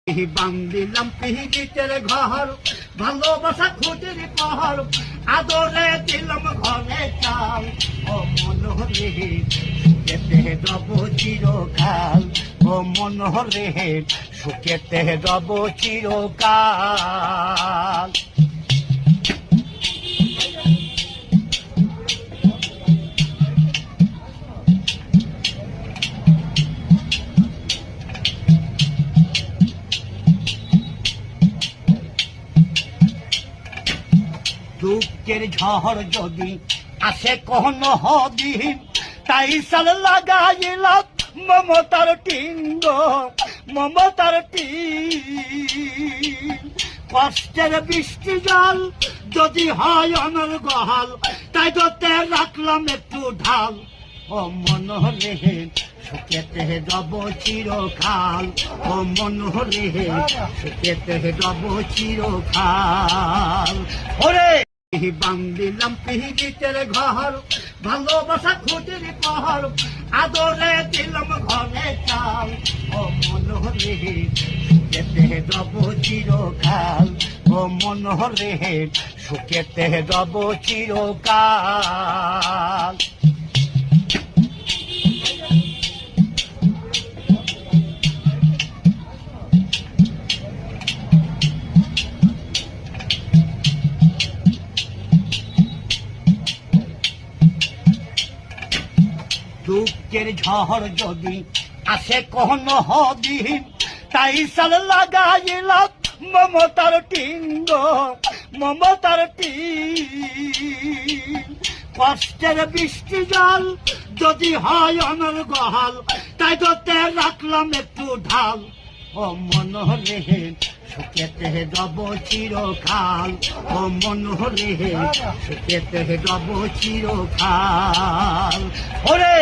বান্দিলাম পিহিতের ঘর, ভালোবাসা খুঁটির পহর, আদরে দিলাম ঘরে চাল। ও মন হলে সুখেতে রব চিরকাল, ও মন হলে সুখেতে রব চিরকাল। দুঃখের ঝড় যদি আসে কহন হদিন, তাই সাল লাগাইলাম মমতার টিঙ্গ, মমতার টিন। কষ্টের বৃষ্টি জল যদি হয় অনর গহাল, তাই তোতে রাখলাম একটু ঢাল। ও মন হলে সুখেতে রব চিরকাল, ও মন হলে সুখেতে রব চিরকাল। ওরে বান্দিলাম পিহিতের ঘর, ভালোবাসা খুঁটির পহর, আদরে দিলাম ঘরে চাল। ও মন হলে সুখেতে রব চিরকাল, ও মন হলে সুখেতে রব চিরকাল। দুঃখের ঝড় যদি আসে কহন হদিন, তাই সাল লাগাইলাম মমতার টিঙ্গ, মমতার টিন। কষ্টের বৃষ্টি জল যদি হয় অনর গহাল, তাই তোতে রাখলাম একটু ঢাল। ও মন হলে সুখেতে রব চিরকাল, ও মন হলে সুখেতে রব চিরকাল। ওরে